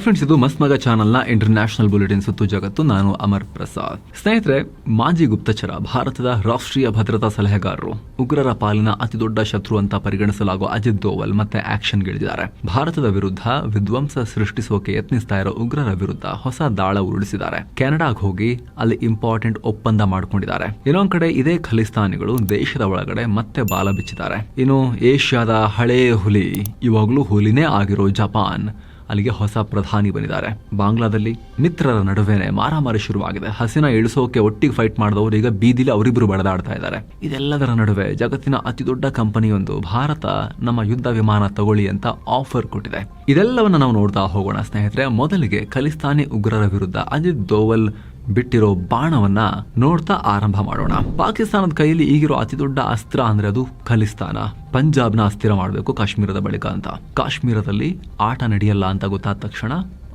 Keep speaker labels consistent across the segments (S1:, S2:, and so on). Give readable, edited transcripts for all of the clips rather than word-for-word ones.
S1: Friends, ಇದು ಮಸ್ತ್ ಮಗ ಚಾನಲ್ನ ಇಂಟರ್ನ್ಯಾಷನಲ್ ಬುಲೆಟಿನ್ ಸುತ್ತು ಜಗತ್ತು. ನಾನು ಅಮರ್ ಪ್ರಸಾದ್. ಸ್ನೇಹಿತರೆ, ಮಾಜಿ ಗುಪ್ತಚರ, ಭಾರತದ ರಾಷ್ಟ್ರೀಯ ಭದ್ರತಾ ಸಲಹೆಗಾರರು, ಉಗ್ರರ ಪಾಲಿನ ಅತಿದೊಡ್ಡ ಶತ್ರು ಅಂತ ಪರಿಗಣಿಸಲಾಗುವ ಅಜಿತ್ ದೋವಲ್ ಮತ್ತೆ ಆಕ್ಷನ್ಗಿಳಿದಿದ್ದಾರೆ. ಭಾರತದ ವಿರುದ್ಧ ವಿಧ್ವಂಸ ಸೃಷ್ಟಿಸೋಕೆ ಯತ್ನಿಸ್ತಾ ಇರೋ ಉಗ್ರರ ವಿರುದ್ಧ ಹೊಸ ದಾಳ ಉರುಳಿಸಿದ್ದಾರೆ. ಕೆನಡಾಗ್ ಹೋಗಿ ಅಲ್ಲಿ ಇಂಪಾರ್ಟೆಂಟ್ ಒಪ್ಪಂದ ಮಾಡ್ಕೊಂಡಿದ್ದಾರೆ. ಇನ್ನೊಂದ್ ಕಡೆ ಇದೇ ಖಲಿಸ್ತಾನಿಗಳು ದೇಶದ ಒಳಗಡೆ ಮತ್ತೆ ಬಾಲ ಬಿಚ್ಚಿದ್ದಾರೆ. ಇನ್ನು ಏಷ್ಯಾದ ಹಳೇ ಹುಲಿ, ಇವಾಗ್ಲೂ ಹುಲಿನೇ ಆಗಿರೋ ಜಪಾನ್ ಅಲ್ಲಿಗೆ ಹೊಸ ಪ್ರಧಾನಿ ಬಂದಿದ್ದಾರೆ. ಬಾಂಗ್ಲಾದಲ್ಲಿ ಮಿತ್ರರ ನಡುವೆನೆ ಮಾರಾಮಾರಿ ಶುರುವಾಗಿದೆ. ಹಸಿನ ಇಳಿಸೋಕೆ ಒಟ್ಟಿಗೆ ಫೈಟ್ ಮಾಡಿದವರು ಈಗ ಬೀದಿಲಿ ಅವರಿಬ್ರು ಬಡದಾಡ್ತಾ ಇದ್ದಾರೆ. ಇದೆಲ್ಲದರ ನಡುವೆ ಜಗತ್ತಿನ ಅತಿ ದೊಡ್ಡ ಕಂಪನಿಯೊಂದು ಭಾರತ ನಮ್ಮ ಯುದ್ಧ ವಿಮಾನ ತಗೊಳ್ಳಿ ಅಂತ ಆಫರ್ ಕೊಟ್ಟಿದೆ. ಇದೆಲ್ಲವನ್ನ ನಾವು ನೋಡ್ತಾ ಹೋಗೋಣ ಸ್ನೇಹಿತರೆ. ಮೊದಲಿಗೆ ಖಲಿಸ್ತಾನಿ ಉಗ್ರರ ವಿರುದ್ಧ ಅಜಿತ್ ದೋವಲ್ ಬಿಟ್ಟಿರೋ ಬಾಣವನ್ನ ನೋಡ್ತಾ ಆರಂಭ ಮಾಡೋಣ. ಪಾಕಿಸ್ತಾನದ ಕೈಯಲ್ಲಿ ಈಗಿರೋ ಅತಿ ದೊಡ್ಡ ಅಸ್ತ್ರ ಅಂದ್ರೆ ಅದು ಖಲಿಸ್ತಾನ. ಪಂಜಾಬ್ನ ಅಸ್ಥಿರ ಮಾಡಬೇಕು ಕಾಶ್ಮೀರದ ಬಳಿಕ ಅಂತ. ಕಾಶ್ಮೀರದಲ್ಲಿ ಆಟ ನಡೆಯಲ್ಲ ಅಂತ ಗೊತ್ತಾದ ತಕ್ಷಣ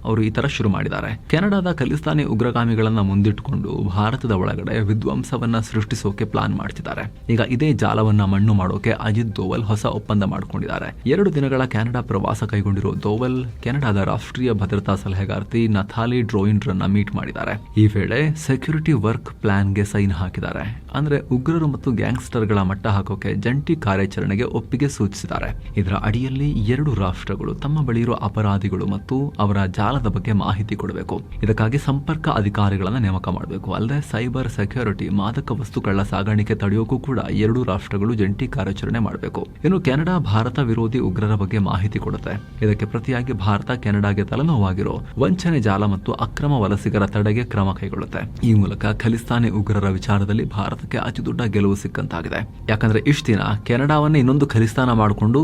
S1: ಅವರು ಈ ತರ ಶುರು ಮಾಡಿದ್ದಾರೆ. ಕೆನಡಾದ ಖಲಿಸ್ತಾನಿ ಉಗ್ರಗಾಮಿಗಳನ್ನ ಮುಂದಿಟ್ಟುಕೊಂಡು ಭಾರತದ ಒಳಗಡೆ ವಿಧ್ವಂಸವನ್ನ ಸೃಷ್ಟಿಸೋಕೆ ಪ್ಲಾನ್ ಮಾಡ್ತಿದ್ದಾರೆ. ಈಗ ಇದೇ ಜಾಲವನ್ನ ಮಣ್ಣು ಮಾಡೋಕೆ ಅಜಿತ್ ದೋವಲ್ ಹೊಸ ಒಪ್ಪಂದ ಮಾಡ್ಕೊಂಡಿದ್ದಾರೆ. 2 ದಿನಗಳ ಕೆನಡಾ ಪ್ರವಾಸ ಕೈಗೊಂಡಿರೋ ದೋವಲ್ ಕೆನಡಾದ ರಾಷ್ಟ್ರೀಯ ಭದ್ರತಾ ಸಲಹೆಗಾರ್ತಿ ನಥಾಲಿ ಡ್ರೋಯಿನ್ರನ್ನ ಮೀಟ್ ಮಾಡಿದ್ದಾರೆ. ಈ ವೇಳೆ ಸೆಕ್ಯೂರಿಟಿ ವರ್ಕ್ ಪ್ಲಾನ್ಗೆ ಸೈನ್ ಹಾಕಿದ್ದಾರೆ. ಅಂದ್ರೆ ಉಗ್ರರು ಮತ್ತು ಗ್ಯಾಂಗ್ಸ್ಟರ್ಗಳ ಮಟ್ಟ ಹಾಕೋಕೆ ಜಂಟಿ ಕಾರ್ಯಾಚರಣೆಗೆ ಒಪ್ಪಿಗೆ ಸೂಚಿಸಿದ್ದಾರೆ. ಇದರ ಅಡಿಯಲ್ಲಿ 2 ರಾಷ್ಟ್ರಗಳು ತಮ್ಮ ಬಳಿ ಇರೋ ಅಪರಾಧಿಗಳು ಮತ್ತು ಅವರ ಜಾಲದ ಬಗ್ಗೆ ಮಾಹಿತಿ ಕೊಡಬೇಕು. ಇದಕ್ಕಾಗಿ ಸಂಪರ್ಕ ಅಧಿಕಾರಿಗಳನ್ನ ನೇಮಕ ಮಾಡಬೇಕು. ಅಲ್ಲದೆ ಸೈಬರ್ ಸೆಕ್ಯೂರಿಟಿ, ಮಾದಕ ವಸ್ತು ಕಳ್ಳ ಸಾಗಾಣಿಕೆ ತಡೆಯೋಕು ಕೂಡ 2 ರಾಷ್ಟ್ರಗಳು ಜಂಟಿ ಕಾರ್ಯಾಚರಣೆ ಮಾಡಬೇಕು. ಇನ್ನು ಕೆನಡಾ ಭಾರತ ವಿರೋಧಿ ಉಗ್ರರ ಬಗ್ಗೆ ಮಾಹಿತಿ ಕೊಡುತ್ತೆ. ಇದಕ್ಕೆ ಪ್ರತಿಯಾಗಿ ಭಾರತ ಕೆನಡಾಗೆ ತಲೆನೋವಾಗಿರೋ ವಂಚನೆ ಜಾಲ ಮತ್ತು ಅಕ್ರಮ ವಲಸಿಗರ ತಡೆಗೆ ಕ್ರಮ ಕೈಗೊಳ್ಳುತ್ತೆ. ಈ ಮೂಲಕ ಖಲಿಸ್ತಾನಿ ಉಗ್ರರ ವಿಚಾರದಲ್ಲಿ ಭಾರತಕ್ಕೆ ಅತಿ ದೊಡ್ಡ ಗೆಲುವು ಸಿಕ್ಕಂತಾಗಿದೆ. ಯಾಕಂದ್ರೆ ಇಷ್ಟು ದಿನ ಕೆನಡಾವನ್ನೇ ಇನ್ನೊಂದು ಖಲಿಸ್ತಾನ ಮಾಡಿಕೊಂಡು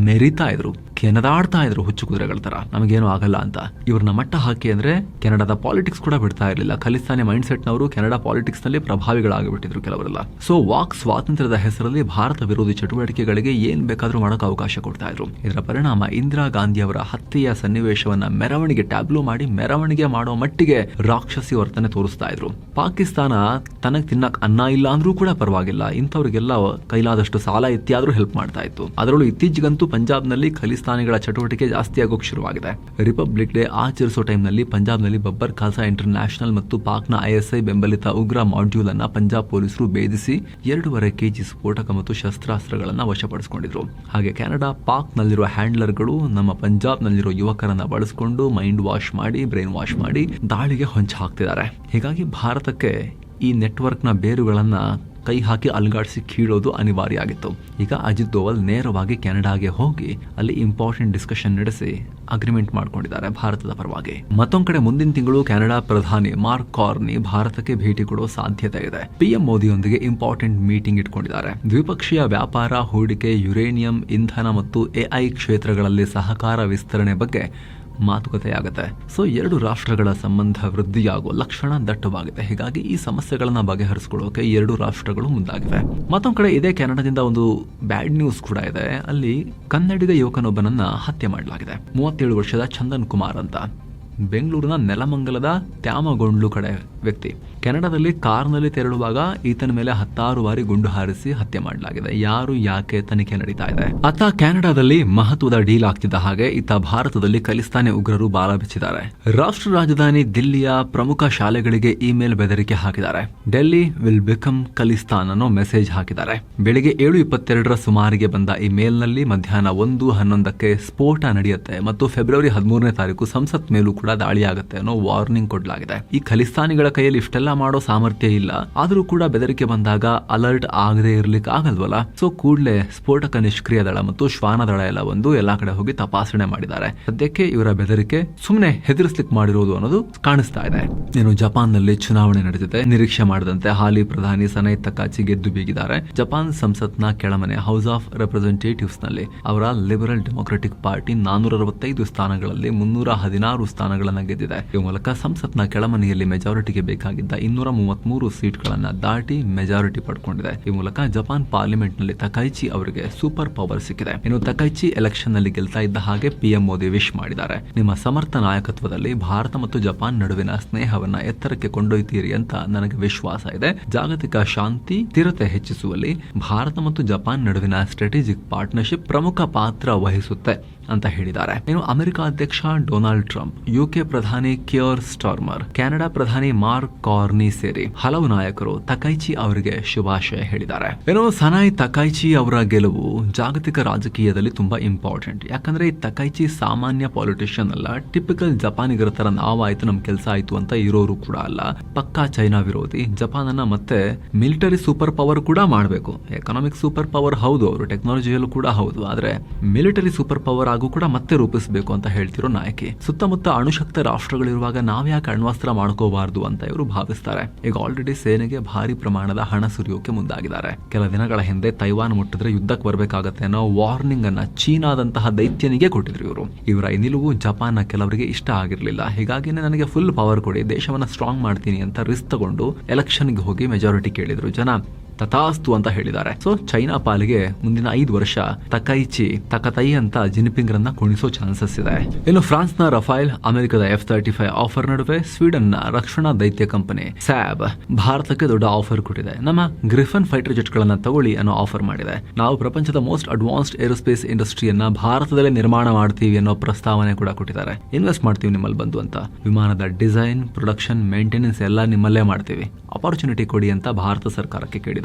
S1: ಮೆರಿತಾ ಇದ್ರು, ಕೆನದಾಡ್ತಾ ಇದ್ರು ಹುಚ್ಚು ಕುದುರೆಗಳ ತರ, ನಮಗೇನು ಆಗಲ್ಲ ಅಂತ. ಇವ್ರನ್ನ ಮಟ್ಟ ಹಾಕಿ ಅಂದ್ರೆ ಕೆನಡಾದ ಪಾಲಿಟಿಕ್ಸ್ ಕೂಡ ಬಿಡ್ತಾ ಇರಲಿಲ್ಲ. ಖಲಿಸ್ತಾನಿ ಮೈಂಡ್ ಸೆಟ್ ನವರು ಕೆನಡಾ ಪಾಲಿಟಿಕ್ಸ್ ನಲ್ಲಿ ಪ್ರಭಾವಿಗಳಾಗಿಬಿಟ್ಟಿದ್ರು ಕೆಲವರೆಲ್ಲ. ಸೊ ವಾಕ್ ಸ್ವಾತಂತ್ರ್ಯದ ಹೆಸರಲ್ಲಿ ಭಾರತ ವಿರೋಧಿ ಚಟುವಟಿಕೆಗಳಿಗೆ ಏನ್ ಬೇಕಾದ್ರೂ ಮಾಡಕ್ ಅವಕಾಶ ಕೊಡ್ತಾ ಇದ್ರು. ಇದರ ಪರಿಣಾಮ ಇಂದಿರಾ ಗಾಂಧಿ ಅವರ ಹತ್ಯೆಯ ಸನ್ನಿವೇಶವನ್ನ ಮೆರವಣಿಗೆ ಟ್ಯಾಬ್ಲೋ ಮಾಡಿ ಮೆರವಣಿಗೆ ಮಾಡೋ ಮಟ್ಟಿಗೆ ರಾಕ್ಷಸಿ ವರ್ತನೆ ತೋರಿಸ್ತಾ ಇದ್ರು. ಪಾಕಿಸ್ತಾನ ತನಗ್ ತಿನ್ನಕ್ ಅನ್ನ ಇಲ್ಲ ಅಂದ್ರೂ ಕೂಡ ಪರವಾಗಿಲ್ಲ, ಇಂಥವ್ರಿಗೆಲ್ಲ ಕೈಲಾದಷ್ಟು ಸಾಲ ಎತ್ತಿಯಾದ್ರೂ ಹೆಲ್ಪ್ ಮಾಡ್ತಾ ಇತ್ತು. ಅದರಲ್ಲೂ ಇತ್ತೀಚೆಗಂತೂ ಪಂಜಾಬ್ನಲ್ಲಿ ಖಲಿಸ್ತಾನಿಗಳ ಚಟುವಟಿಕೆ ಜಾಸ್ತಿ ಆಗೋಕ್ ಶುರುವಾಗಿದೆ. ರಿಪಬ್ಲಿಕ್ ಡೇ ಆಚರಿಸೋ ಟೈಮ್ನಲ್ಲಿ ಪಂಜಾಬ್ನಲ್ಲಿ ಬಬ್ಬರ್ ಖಾಲ್ಸಾ ಇಂಟರ್ನ್ಯಾಷನಲ್ ಮತ್ತು ಪಾಕ್ನ ISI ಬೆಂಬಲಿತ ಉಗ್ರ ಮಾಡ್ಯೂಲ್ ಅನ್ನ ಪಂಜಾಬ್ ಪೊಲೀಸರು ಭೇದಿಸಿ 2.5 kg ಸ್ಫೋಟಕ ಮತ್ತು ಶಸ್ತ್ರಾಸ್ತ್ರಗಳನ್ನ ವಶಪಡಿಸಿಕೊಂಡಿದ್ರು. ಹಾಗೆ ಕೆನಡಾ ಪಾಕ್ ನಲ್ಲಿರುವ ಹ್ಯಾಂಡ್ಲರ್ಗಳು ನಮ್ಮ ಪಂಜಾಬ್ ನಲ್ಲಿರೋ ಯುವಕರನ್ನ ಬಳಸಿಕೊಂಡು ಮೈಂಡ್ ವಾಶ್ ಮಾಡಿ, ಬ್ರೈನ್ ವಾಶ್ ಮಾಡಿ ದಾಳಿಗೆ ಹೊಂಚು ಹಾಕ್ತಿದ್ದಾರೆ. ಹೀಗಾಗಿ ಭಾರತಕ್ಕೆ ಈ ನೆಟ್ವರ್ಕ್ನ ಬೇರುಗಳನ್ನ ಕೈ ಹಾಕಿ ಅಲ್ಗಾಡಿಸಿ ಕೀಳೋದು ಅನಿವಾರ್ಯ ಆಗಿತ್ತು. ಈಗ ಅಜಿತ್ ದೋವಲ್ ನೇರವಾಗಿ ಕೆನಡಾಗೆ ಹೋಗಿ ಅಲ್ಲಿ ಇಂಪಾರ್ಟೆಂಟ್ ಡಿಸ್ಕಷನ್ ನಡೆಸಿ ಅಗ್ರಿಮೆಂಟ್ ಮಾಡ್ಕೊಂಡಿದ್ದಾರೆ ಭಾರತದ ಪರವಾಗಿ. ಮತ್ತೊಂದ್ ಕಡೆ ಮುಂದಿನ ತಿಂಗಳು ಕೆನಡಾ ಪ್ರಧಾನಿ ಮಾರ್ಕ್ ಕಾರ್ನಿ ಭಾರತಕ್ಕೆ ಭೇಟಿ ಕೊಡೋ ಸಾಧ್ಯತೆ ಇದೆ. PM ಮೋದಿಯೊಂದಿಗೆ ಇಂಪಾರ್ಟೆಂಟ್ ಮೀಟಿಂಗ್ ಇಟ್ಕೊಂಡಿದ್ದಾರೆ. ದ್ವಿಪಕ್ಷೀಯ ವ್ಯಾಪಾರ, ಹೂಡಿಕೆ, ಯುರೇನಿಯಂ, ಇಂಧನ ಮತ್ತು AI ಕ್ಷೇತ್ರಗಳಲ್ಲಿ ಸಹಕಾರ ವಿಸ್ತರಣೆ ಬಗ್ಗೆ ಮಾತುಕತೆಯಾಗುತ್ತೆ. ಸೊ 2 ರಾಷ್ಟ್ರಗಳ ಸಂಬಂಧ ವೃದ್ಧಿಯಾಗುವ ಲಕ್ಷಣ ದಟ್ಟವಾಗಿದೆ. ಹೀಗಾಗಿ ಈ ಸಮಸ್ಯೆಗಳನ್ನ ಬಗೆಹರಿಸಿಕೊಳ್ಳೋಕೆ 2 ರಾಷ್ಟ್ರಗಳು ಮುಂದಾಗಿವೆ. ಮತ್ತೊಂದ್ ಕಡೆ ಇದೇ ಕೆನಡಾದಿಂದ ಒಂದು ಬ್ಯಾಡ್ ನ್ಯೂಸ್ ಕೂಡ ಇದೆ. ಅಲ್ಲಿ ಕನ್ನಡಿಗ ಯುವಕನೊಬ್ಬನನ್ನ ಹತ್ಯೆ ಮಾಡಲಾಗಿದೆ. 37 ವರ್ಷದ ಚಂದನ್ ಕುಮಾರ್ ಅಂತ, ಬೆಂಗಳೂರಿನ ನೆಲಮಂಗಲದ ತ್ಯಾಮಗೊಂಡ್ಲು ಕಡೆ ವ್ಯಕ್ತಿ. ಕೆನಡಾದಲ್ಲಿ ಕಾರ್ನಲ್ಲಿ ತೆರಳುವಾಗ ಈತನ ಮೇಲೆ 10 ಬಾರಿ ಗುಂಡು ಹಾರಿಸಿ ಹತ್ಯೆ ಮಾಡಲಾಗಿದೆ. ಯಾರು, ಯಾಕೆ, ತನಿಖೆ ನಡೀತಾ ಇದೆ. ಆತ ಕೆನಡಾದಲ್ಲಿ ಮಹತ್ವದ ಡೀಲ್ ಆಗ್ತಿದ್ದ ಹಾಗೆ ಈತ ಭಾರತದಲ್ಲಿ ಖಲಿಸ್ತಾನಿ ಉಗ್ರರು ಬಾಲ ಬಿಚ್ಚಿದ್ದಾರೆ. ರಾಷ್ಟ್ರ ರಾಜಧಾನಿ ದಿಲ್ಲಿಯ ಪ್ರಮುಖ ಶಾಲೆಗಳಿಗೆ ಇಮೇಲ್ ಬೆದರಿಕೆ ಹಾಕಿದ್ದಾರೆ. ಡೆಲ್ಲಿ ವಿಲ್ ಬಿಕಮ್ ಖಲಿಸ್ತಾನ್ ಅನ್ನೋ ಮೆಸೇಜ್ ಹಾಕಿದ್ದಾರೆ. ಬೆಳಿಗ್ಗೆ 7:22 ಸುಮಾರಿಗೆ ಬಂದ ಈ ಮೇಲ್ನಲ್ಲಿ ಮಧ್ಯಾಹ್ನ 1:11ಕ್ಕೆ ಸ್ಫೋಟ ನಡೆಯುತ್ತೆ ಮತ್ತು ಫೆಬ್ರವರಿ 13ನೇ ತಾರೀಕು ಸಂಸತ್ ಮೇಲೂ ಕೂಡ ದಾಳಿಯಾಗುತ್ತೆ ಅನ್ನೋ ವಾರ್ನಿಂಗ್ ಕೊಡಲಾಗಿದೆ. ಈ ಖಲಿಸ್ತಾನಿಗಳ ಕೈಯಲ್ಲಿ ಇಷ್ಟೆಲ್ಲ ಮಾಡೋ ಸಾಮರ್ಥ್ಯ ಇಲ್ಲ, ಆದ್ರೂ ಕೂಡ ಬೆದರಿಕೆ ಬಂದಾಗ ಅಲರ್ಟ್ ಆಗದೆ ಇರ್ಲಿಕ್ಕೆ ಆಗಲ್ವಲ್ಲ. ಸೊ ಕೂಡಲೇ ಸ್ಫೋಟಕ ನಿಷ್ಕ್ರಿಯ ದಳ ಮತ್ತು ಶ್ವಾನ ದಳ ಎಲ್ಲಾ ಕಡೆ ಹೋಗಿ ತಪಾಸಣೆ ಮಾಡಿದ್ದಾರೆ. ಸದ್ಯಕ್ಕೆ ಇವರ ಬೆದರಿಕೆ ಸುಮ್ಮನೆ ಹೆದರಿಸ್ಲಿಕ್ಕೆ ಮಾಡಿರೋದು ಅನ್ನೋದು ಕಾಣಿಸ್ತಾ ಇದೆ. ಇನ್ನು ಜಪಾನ್ನಲ್ಲಿ ಚುನಾವಣೆ ನಡೆದಿದೆ. ನಿರೀಕ್ಷೆ ಮಾಡದಂತೆ ಹಾಲಿ ಪ್ರಧಾನಿ ಸನೈ ತಕಾಚಿ ಗೆದ್ದು ಬೀಗಿದ್ದಾರೆ. ಜಪಾನ್ ಸಂಸತ್ನ ಕೆಳಮನೆ ಹೌಸ್ ಆಫ್ ರೆಪ್ರೆಸೆಂಟೇಟಿವ್ಸ್ ನಲ್ಲಿ ಅವರ ಲಿಬರಲ್ ಡೆಮೊಕ್ರೆಟಿಕ್ ಪಾರ್ಟಿ 465 ಸ್ಥಾನಗಳಲ್ಲಿ 316 ಸ್ಥಾನಗಳನ್ನು ಗೆದ್ದಿದೆ. ಈ ಮೂಲಕ ಸಂಸತ್ನ ಕೆಳಮನೆಯಲ್ಲಿ ಮೆಜಾರಿಟಿಗೆ ಬೇಕಾಗಿದ್ದ 233 ಸೀಟ್ಗಳನ್ನ ದಾಟಿ ಮೆಜಾರಿಟಿ ಪಡ್ಕೊಂಡಿದೆ. ಈ ಮೂಲಕ ಜಪಾನ್ ಪಾರ್ಲಿಮೆಂಟ್ ನಲ್ಲಿ ತಕೈಚಿ ಅವರಿಗೆ ಸೂಪರ್ ಪವರ್ ಸಿಕ್ಕಿದೆ. ಇನ್ನು ತಕೈಚಿ ಎಲೆಕ್ಷನ್ ನಲ್ಲಿ ಗೆಲ್ತಾ ಇದ್ದ ಹಾಗೆ PM ಮೋದಿ ವಿಶ್ ಮಾಡಿದ್ದಾರೆ. ನಿಮ್ಮ ಸಮರ್ಥ ನಾಯಕತ್ವದಲ್ಲಿ ಭಾರತ ಮತ್ತು ಜಪಾನ್ ನಡುವಿನ ಸ್ನೇಹವನ್ನ ಎತ್ತರಕ್ಕೆ ಕೊಂಡೊಯ್ತೀರಿ ಅಂತ ನನಗೆ ವಿಶ್ವಾಸ ಇದೆ. ಜಾಗತಿಕ ಶಾಂತಿ, ಸ್ಥಿರತೆ ಹೆಚ್ಚಿಸುವಲ್ಲಿ ಭಾರತ ಮತ್ತು ಜಪಾನ್ ನಡುವಿನ ಸ್ಟ್ರಾಟಜಿಕ್ ಪಾರ್ಟ್ನರ್ಶಿಪ್ ಪ್ರಮುಖ ಪಾತ್ರ ವಹಿಸುತ್ತೆ. ಅಂತ ಹೇಳಿದ್ದಾರೆ. ಇನ್ನು ಅಮೆರಿಕ ಅಧ್ಯಕ್ಷ ಡೊನಾಲ್ಡ್ ಟ್ರಂಪ್, ಯುಕೆ ಪ್ರಧಾನಿ ಕಿಯರ್ ಸ್ಟಾರ್ಮರ್, ಕೆನಡಾ ಪ್ರಧಾನಿ ಮಾರ್ಕ್ ಕಾರ್ನಿ ಸೇರಿ ಹಲವು ನಾಯಕರು ತಕೈಚಿ ಅವರಿಗೆ ಶುಭಾಶಯ ಹೇಳಿದ್ದಾರೆ. ಇನ್ನು ಸನಾಯ್ ತಕೈಚಿ ಅವರ ಗೆಲುವು ಜಾಗತಿಕ ರಾಜಕೀಯದಲ್ಲಿ ತುಂಬಾ ಇಂಪಾರ್ಟೆಂಟ್. ಯಾಕಂದ್ರೆ ಈ ತಕೈಚಿ ಸಾಮಾನ್ಯ ಪಾಲಿಟಿಷಿಯನ್ ಅಲ್ಲ, ಟಿಪಿಕಲ್ ಜಪಾನಿಗರ ತರ ನಾವಾಯ್ತು ನಮ್ ಕೆಲಸ ಆಯ್ತು ಅಂತ ಇರೋರು ಕೂಡ ಅಲ್ಲ. ಪಕ್ಕಾ ಚೈನಾ ವಿರೋಧಿ. ಜಪಾನ್ ಅನ್ನ ಮತ್ತೆ ಮಿಲಿಟರಿ ಸೂಪರ್ ಪವರ್ ಕೂಡ ಮಾಡಬೇಕು. ಎಕನಾಮಿಕ್ ಸೂಪರ್ ಪವರ್ ಹೌದು, ಅವರು ಟೆಕ್ನಾಲಜಿಯಲ್ಲೂ ಕೂಡ ಹೌದು, ಆದ್ರೆ ಮಿಲಿಟರಿ ಸೂಪರ್ ಪವರ್ ಆಗೂ ಕೂಡ ಮತ್ತೆ ರೂಪಿಸಬೇಕು ಅಂತ ಹೇಳ್ತಿರೋ ನಾಯಕಿ. ಸುತ್ತಮುತ್ತ ಅಣುಶಕ್ತ ರಾಷ್ಟ್ರಗಳಿರುವಾಗ ನಾವ್ಯಾಕೆ ಅಣ್ವಸ್ತ್ರ ಮಾಡ್ಕೋಬಾರ್ದು ಅಂತ ಇವರು ಭಾವಿಸ್ತಾರೆ. ಈಗ ಆಲ್ರೆಡಿ ಸೇನೆಗೆ ಭಾರಿ ಪ್ರಮಾಣದ ಹಣ ಸುರಿಯೋಕೆ ಮುಂದಾಗಿದ್ದಾರೆ. ಕೆಲ ದಿನಗಳ ಹಿಂದೆ ತೈವಾನ್ ಮುಟ್ಟಿದ್ರೆ ಯುದ್ಧಕ್ಕೆ ಬರಬೇಕಾಗತ್ತೆ ಅನ್ನೋ ವಾರ್ನಿಂಗ್ ಅನ್ನ ಚೀನಾದಂತಹ ದೈತ್ಯನಿಗೆ ಕೊಟ್ಟಿದ್ರು ಇವರು. ಇವರ ಈ ನಿಲುವು ಜಪಾನ್ನ ಕೆಲವರಿಗೆ ಇಷ್ಟ ಆಗಿರಲಿಲ್ಲ. ಹೀಗಾಗಿ ನನಗೆ ಫುಲ್ ಪವರ್ ಕೊಡಿ, ದೇಶವನ್ನ ಸ್ಟ್ರಾಂಗ್ ಮಾಡ್ತೀನಿ ಅಂತ ರಿಸ್ಕ್ ತಗೊಂಡು ಎಲೆಕ್ಷನ್ಗೆ ಹೋಗಿ ಮೆಜಾರಿಟಿ ಕೇಳಿದ್ರು. ಜನ ತಥಾಸ್ತು ಅಂತ ಹೇಳಿದ್ದಾರೆ. ಸೊ ಚೈನಾ ಪಾಲಿಗೆ ಮುಂದಿನ 5 ವರ್ಷ ತಕೈಚಿ ತಕತೈ ಅಂತ ಜಿನ್ಪಿಂಗ್ ರನ್ನ ಕುಣಿಸೋ ಚಾನ್ಸಸ್ ಇದೆ. ಇನ್ನು ಫ್ರಾನ್ಸ್ ನ ರಫೈಲ್, ಅಮೆರಿಕದ F-35 ಆಫರ್ ನಡುವೆ ಸ್ವೀಡನ್ ನ ರಕ್ಷಣಾ ದೈತ್ಯ ಕಂಪನಿ ಸ್ಯಾಬ್ ಭಾರತಕ್ಕೆ ದೊಡ್ಡ ಆಫರ್ ಕೊಟ್ಟಿದೆ. ನಮ್ಮ ಗ್ರಿಫನ್ ಫೈಟರ್ ಜೆಟ್ ಗಳನ್ನ ತಗೊಳ್ಳಿ ಅನ್ನೋ ಆಫರ್ ಮಾಡಿದೆ. ನಾವು ಪ್ರಪಂಚದ ಮೋಸ್ಟ್ ಅಡ್ವಾನ್ಸ್ಡ್ ಏರೋಸ್ಪೇಸ್ ಇಂಡಸ್ಟ್ರಿಯನ್ನ ಭಾರತದಲ್ಲೇ ನಿರ್ಮಾಣ ಮಾಡ್ತೀವಿ ಅನ್ನೋ ಪ್ರಸ್ತಾವನೆ ಕೂಡ ಕೊಟ್ಟಿದ್ದಾರೆ. ಇನ್ವೆಸ್ಟ್ ಮಾಡ್ತೀವಿ ನಿಮ್ಮಲ್ಲಿ ಬಂದು ಅಂತ. ವಿಮಾನದ ಡಿಸೈನ್, ಪ್ರೊಡಕ್ಷನ್, ಮೇಂಟೆನೆನ್ಸ್ ಎಲ್ಲ ನಿಮ್ಮಲ್ಲೇ ಮಾಡ್ತೀವಿ, ಅಪಾರ್ಚುನಿಟಿ ಕೊಡಿ ಅಂತ ಭಾರತ ಸರ್ಕಾರಕ್ಕೆ ಕೇಳಿದ್ದಾರೆ.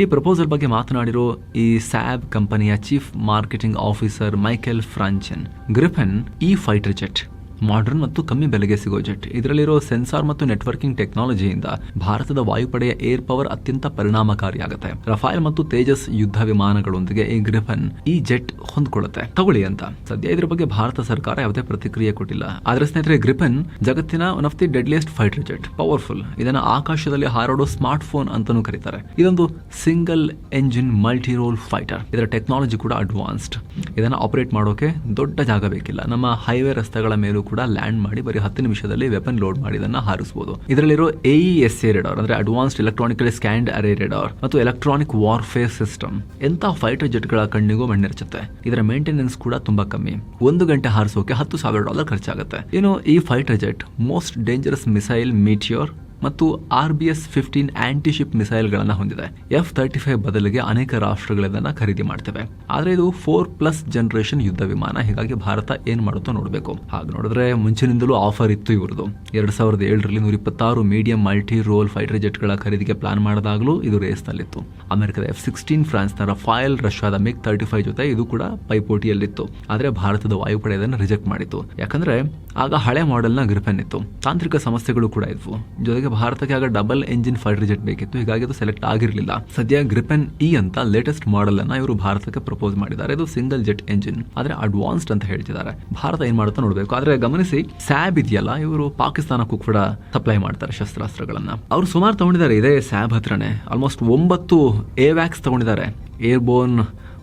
S1: ಈ ಪ್ರಪೋಸಲ್ ಬಗ್ಗೆ ಮಾತನಾಡಿರೋ ಈ ಸ್ಯಾಬ್ ಕಂಪನಿಯ ಚೀಫ್ ಮಾರ್ಕೆಟಿಂಗ್ ಆಫೀಸರ್ ಮೈಕೆಲ್ ಫ್ರಾಂಚನ್, ಗ್ರಿಫನ್ ಈ ಫೈಟರ್ ಜೆಟ್ ಮಾಡರ್ನ್ ಮತ್ತು ಕಮ್ಮಿ ಬೆಲೆಗೆ ಸಿಗೋ ಜೆಟ್. ಇದರಲ್ಲಿರೋ ಸೆನ್ಸಾರ್ ಮತ್ತು ನೆಟ್ವರ್ಕಿಂಗ್ ಟೆಕ್ನಾಲಜಿಯಿಂದ ಭಾರತದ ವಾಯುಪಡೆಯ ಏರ್ ಪವರ್ ಅತ್ಯಂತ ಪರಿಣಾಮಕಾರಿಯಾಗುತ್ತೆ. ರಫೈಲ್ ಮತ್ತು ತೇಜಸ್ ಯುದ್ಧ ವಿಮಾನಗಳೊಂದಿಗೆ ಈ ಗ್ರಿಫನ್ ಈ ಜೆಟ್ ಹೊಂದ್ಕೊಳ್ಳುತ್ತೆ, ತಗೊಳ್ಳಿ ಅಂತ. ಸದ್ಯ ಇದರ ಬಗ್ಗೆ ಭಾರತ ಸರ್ಕಾರ ಯಾವುದೇ ಪ್ರತಿಕ್ರಿಯೆ ಕೊಟ್ಟಿಲ್ಲ. ಆದ್ರೆ ಸ್ನೇಹಿತರೆ, ಗ್ರಿಫನ್ ಜಗತ್ತಿನ one of the deadliest fighter jet, powerful. ಇದನ್ನ ಆಕಾಶದಲ್ಲಿ ಹಾರಾಡೋ ಸ್ಮಾರ್ಟ್ ಫೋನ್ ಅಂತಾನೂ ಕರೀತಾರೆ. ಇದೊಂದು single engine multi role fighter. ಇದರ ಟೆಕ್ನಾಲಜಿ ಕೂಡ ಅಡ್ವಾನ್ಸ್ಡ್. ಇದನ್ನ ಆಪರೇಟ್ ಮಾಡೋಕೆ ದೊಡ್ಡ ಜಾಗ ಬೇಕಿಲ್ಲ. ನಮ್ಮ ಹೈವೇ ರಸ್ತೆಗಳ ಮೇಲೂ ಕೂಡ ಲ್ಯಾಂಡ್ ಮಾಡಿ ಬರೀ 10 ನಿಮಿಷದಲ್ಲಿ ವೆಪನ್ ಲೋಡ್ ಮಾಡಿ ಇದನ್ನ ಹಾರಿಸಬಹುದು. ಇದರಲ್ಲಿರೋ AESA ರೇಡಾರ್ ಅಂದ್ರೆ ಅಡ್ವಾನ್ಸ್ಡ್ ಎಲೆಕ್ಟ್ರಾನಿಕಲಿ ಸ್ಕ್ಯಾನ್ಡ್ ಅರೇ ರೇಡಾರ್ ಮತ್ತು ಎಲೆಕ್ಟ್ರಾನಿಕ್ ವಾರ್ಫೇರ್ ಸಿಸ್ಟಮ್ ಎಂತ ಫೈಟರ್ ಜೆಟ್ ಗಳ ಕಣ್ಣಿಗೂ ಮಣ್ಣಿರ್ಚುತ್ತೆ. ಇದರ ಮೇಂಟೆನೆನ್ಸ್ ಕೂಡ ತುಂಬಾ ಕಮ್ಮಿ. 1 ಗಂಟೆ ಹಾರಿಸೋಕೆ $10,000 ಖರ್ಚಾಗುತ್ತೆ. ಇನ್ನು ಈ fighter jet most dangerous missile ಮೀಟಿಯೋರ್ ಮತ್ತು RBS-15 ಆಂಟಿ ಶಿಪ್ ಮಿಸೈಲ್ ಗಳನ್ನ ಹೊಂದಿದೆ. F-35 ಬದಲಿಗೆ ಅನೇಕ ರಾಷ್ಟ್ರಗಳು ಇದನ್ನ ಖರೀದಿ ಮಾಡ್ತವೆ. ಆದ್ರೆ ಇದು 4+ ಜನರೇಷನ್ ಯುದ್ಧ ವಿಮಾನ. ಹೀಗಾಗಿ ಭಾರತ ಏನ್ ಮಾಡುತ್ತೋ ನೋಡಬೇಕು. ಹಾಗೆ ನೋಡಿದ್ರೆ ಮುಂಚಿನಿಂದಲೂ ಆಫರ್ ಇತ್ತು ಇವ್ರದ್ದು. 2007ರಲ್ಲಿ 126 medium multi role fighter jet ಗಳ ಖರೀದಿಗೆ ಪ್ಲಾನ್ ಮಾಡಿದಾಗಲೂ ಇದು ರೇಸ್ ನಲ್ಲಿತ್ತು. ಅಮೆರಿಕದ F-16, ಫ್ರಾನ್ಸ್ನ ರಫೈಲ್, ರಷ್ಯಾದ MiG-35 ಜೊತೆ ಇದು ಕೂಡ ಪೈಪೋಟಿಯಲ್ಲಿತ್ತು. ಆದ್ರೆ ಭಾರತದ ವಾಯುಪಡೆ ಇದನ್ನು ರಿಜೆಕ್ಟ್ ಮಾಡಿತ್ತು. ಯಾಕಂದ್ರೆ ಆಗ ಹಳೆ ಮಾಡೆಲ್ ನ ಗ್ರಿಫನ್ ಇತ್ತು. ತಾಂತ್ರಿಕ ಸಮಸ್ಯೆಗಳು ಕೂಡ ಇದ್ವು. ಜೊತೆಗೆ ಭಾರತಕ್ಕೆ ಆಗ ಡಬಲ್ ಎಂಜಿನ್ ಫೈಟರ್ ಜೆಟ್ ಬೇಕಿತ್ತು. ಹೀಗಾಗಿ ಅದು ಸೆಲೆಕ್ಟ್ ಆಗಿರಲಿಲ್ಲ. ಸದ್ಯ ಗ್ರಿಪನ್ ಇ ಅಂತ ಲೇಟೆಸ್ಟ್ ಮಾಡೆಲ್ ಅನ್ನ ಇವರು ಭಾರತಕ್ಕೆ ಪ್ರಪೋಸ್ ಮಾಡಿದ್ದಾರೆ. ಇದು ಸಿಂಗಲ್ ಜೆಟ್ ಎಂಜಿನ್, ಆದ್ರೆ ಅಡ್ವಾನ್ಸ್ಡ್ ಅಂತ ಹೇಳ್ತಿದ್ದಾರೆ. ಭಾರತ ಏನ್ ಮಾಡುತ್ತಾ ನೋಡಬೇಕು. ಆದ್ರೆ ಗಮನಿಸಿ, ಸ್ಯಾಬ್ ಇದೆಯಲ್ಲ, ಇವರು ಪಾಕಿಸ್ತಾನಕ್ಕೂ ಕೂಡ ಸಪ್ಲೈ ಮಾಡ್ತಾರೆ ಶಸ್ತ್ರಾಸ್ತ್ರಗಳನ್ನ. ಅವರು ಸುಮಾರು ತಗೊಂಡಿದ್ದಾರೆ ಇದೇ ಸ್ಯಾಬ್ ಹತ್ರನೇ. ಆಲ್ಮೋಸ್ಟ್ 9 AWACS ತಗೊಂಡಿದ್ದಾರೆ, airborne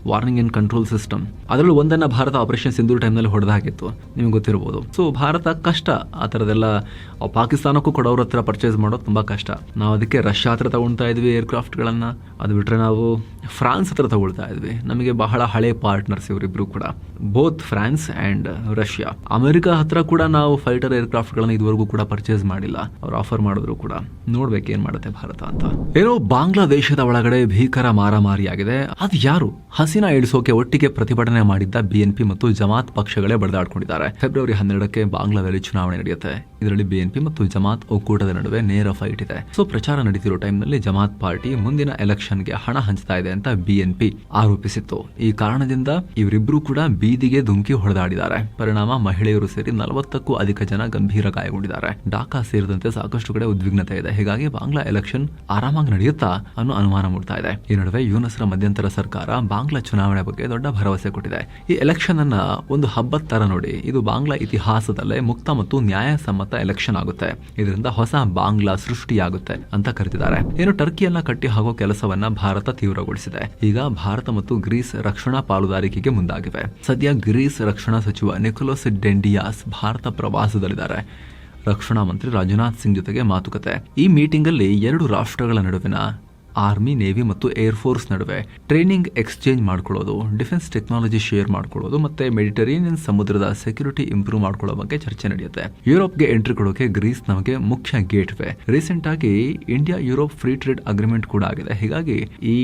S1: warning and control system. ಅದರಲ್ಲೂ ಒಂದನ್ನ ಭಾರತ ಆಪರೇಷನ್ ಸಿಂಧೂರ್ ಟೈಮ್ನಲ್ಲಿ ಹೊಡೆದ ಹಾಕಿತ್ತು, ನಿಮಗೆ ಗೊತ್ತಿರಬಹುದು. ಸೊ ಭಾರತ ಕಷ್ಟ ಆ ಥರದೆಲ್ಲ ಪಾಕಿಸ್ತಾನಕ್ಕೂ ಕೊಡೋರ ಹತ್ರ ಪರ್ಚೇಸ್ ಮಾಡೋದು ತುಂಬಾ ಕಷ್ಟ. ನಾವು ಅದಕ್ಕೆ ರಷ್ಯಾ ಹತ್ರ ತಗೊಳ್ತಾ ಇದ್ವಿ ಏರ್ಕ್ರಾಫ್ಟ್ಗಳನ್ನ. ಅದು ಬಿಟ್ರೆ ನಾವು ಫ್ರಾನ್ಸ್ ಹತ್ರ ತಗೊಳ್ತಾ ಇದ್ವಿ. ನಮಗೆ ಬಹಳ ಹಳೆ ಪಾರ್ಟ್ನರ್ಸ್ ಇವರಿಬ್ರು ಕೂಡ, both France and Russia. America ಹತ್ರ ಕೂಡ ನಾವು ಫೈಟರ್ ಏರ್ಕ್ರಾಫ್ಟ್ ಗಳನ್ನ ಇದುವರೆಗೂ ಕೂಡ ಪರ್ಚೇಸ್ ಮಾಡಿಲ್ಲ. ಅವ್ರು ಆಫರ್ ಮಾಡಿದ್ರು ಕೂಡ. ನೋಡ್ಬೇಕು ಏನ್ ಮಾಡುತ್ತೆ ಭಾರತ ಅಂತ. ಏನೋ ಬಾಂಗ್ಲಾದೇಶದ ಒಳಗಡೆ ಭೀಕರ ಮಾರಾಮಾರಿಯಾಗಿದೆ. ಅದು ಯಾರು? ಹಸಿನ ಇಳಿಸೋಕೆ ಒಟ್ಟಿಗೆ ಪ್ರತಿಭಟನೆ ಮಾಡಿದ್ದ BNP ಮತ್ತು ಜಮಾತ್ ಪಕ್ಷಗಳೇ ಬಡಿದಾಡ್ಕೊಂಡಿದ್ದಾರೆ. ಫೆಬ್ರವರಿ 12ಕ್ಕೆ ಬಾಂಗ್ಲಾದಲ್ಲಿ ಚುನಾವಣೆ ನಡೆಯುತ್ತೆ. ಇದರಲ್ಲಿ BNP ಮತ್ತು ಜಮಾತ್ ಒಕ್ಕೂಟದ ನಡುವೆ ನೇರ ಫೈಟ್ ಇದೆ. ಸೊ ಪ್ರಚಾರ ನಡೀತಿರೋ ಟೈಮ್ನಲ್ಲಿ ಜಮಾತ್ ಪಾರ್ಟಿ ಮುಂದಿನ ಎಲೆಕ್ಷನ್ಗೆ ಹಣ ಹಂಚ್ತಾ ಇದೆ ಅಂತ BNP ಆರೋಪಿಸಿತ್ತು. ಈ ಕಾರಣದಿಂದ ಇವರಿಬ್ರು ಕೂಡ ಬೀದಿಗೆ ಧುಮುಕಿ ಹೊಡೆದಾಡಿದ್ದಾರೆ. ಪರಿಣಾಮ ಮಹಿಳೆಯರು ಸೇರಿ 40ಕ್ಕೂ ಅಧಿಕ ಜನ ಗಂಭೀರ ಗಾಯಗೊಂಡಿದ್ದಾರೆ. ಢಾಕಾ ಸೇರಿದಂತೆ ಸಾಕಷ್ಟು ಕಡೆ ಉದ್ವಿಗ್ನತೆ ಇದೆ. ಹೀಗಾಗಿ ಬಾಂಗ್ಲಾ ಎಲೆಕ್ಷನ್ ಆರಾಮಾಗಿ ನಡೆಯುತ್ತಾ ಅನ್ನೋ ಅನುಮಾನ ಮೂಡ್ತಾ ಇದೆ. ಈ ನಡುವೆ ಯೂನಸ್ರ ಮಧ್ಯಂತರ ಸರ್ಕಾರ ಬಾಂಗ್ಲಾ ಚುನಾವಣೆ ಬಗ್ಗೆ ದೊಡ್ಡ ಭರವಸೆ ಕೊಟ್ಟಿದೆ. ಈ ಎಲೆಕ್ಷನ್ ಅನ್ನ ಒಂದು ಹಬ್ಬದ ತರ ನೋಡಿ. ಇದು ಬಾಂಗ್ಲಾ ಇತಿಹಾಸದಲ್ಲೇ ಮುಕ್ತ ಮತ್ತು ನ್ಯಾಯಸಮ್ಮತ ಎಲೆಕ್ಷನ್ ಆಗುತ್ತೆ. ಇದರಿಂದ ಹೊಸ ಬಾಂಗ್ಲಾ ಸೃಷ್ಟಿಯಾಗುತ್ತೆ ಅಂತ ಕರೆದಿದ್ದಾರೆ. ಏನು ಟರ್ಕಿಯನ್ನ ಕಟ್ಟಿ ಹಾಕೋ ಕೆಲಸವನ್ನ ಭಾರತ ತೀವ್ರಗೊಳಿಸಿದೆ. ಈಗ ಭಾರತ ಮತ್ತು ಗ್ರೀಸ್ ರಕ್ಷಣಾ ಪಾಲುದಾರಿಕೆಗೆ ಮುಂದಾಗಿವೆ. ಸದ್ಯ ಗ್ರೀಸ್ ರಕ್ಷಣಾ ಸಚಿವ ನಿಕೋಲಸ್ ಡೆಂಡಿಯಾಸ್ ಭಾರತ ಪ್ರವಾಸದಲ್ಲಿದ್ದಾರೆ. ರಕ್ಷಣಾ ಮಂತ್ರಿ ರಾಜನಾಥ್ ಸಿಂಗ್ ಜೊತೆಗೆ ಮಾತುಕತೆ. ಈ ಮೀಟಿಂಗ್ ಅಲ್ಲಿ 2 ರಾಷ್ಟ್ರಗಳ ನಡುವಿನ ಆರ್ಮಿ, ನೇವಿ ಮತ್ತು ಏರ್ ಫೋರ್ಸ್ ನಡುವೆ ಟ್ರೈನಿಂಗ್ ಎಕ್ಸ್ಚೇಂಜ್ ಮಾಡ್ಕೊಳ್ಳೋದು, ಡಿಫೆನ್ಸ್ ಟೆಕ್ನಾಲಜಿ ಶೇರ್ ಮಾಡ್ಕೊಳ್ಳೋದು ಮತ್ತೆ ಮೆಡಿಟರೇನಿಯನ್ ಸಮುದ್ರದ ಸೆಕ್ಯೂರಿಟಿ ಇಂಪ್ರೂವ್ ಮಾಡ್ಕೊಳ್ಳೋ ಬಗ್ಗೆ ಚರ್ಚೆ ನಡೆಯುತ್ತೆ. ಯುರೋಪ್ಗೆ ಎಂಟ್ರಿ ಕೊಡೋಕೆ ಗ್ರೀಸ್ ನಮಗೆ ಮುಖ್ಯ ಗೇಟ್ ವೇ. ರೀಸೆಂಟ್ ಆಗಿ India Europe free trade agreement ಕೂಡ ಆಗಿದೆ. ಹೀಗಾಗಿ ಈ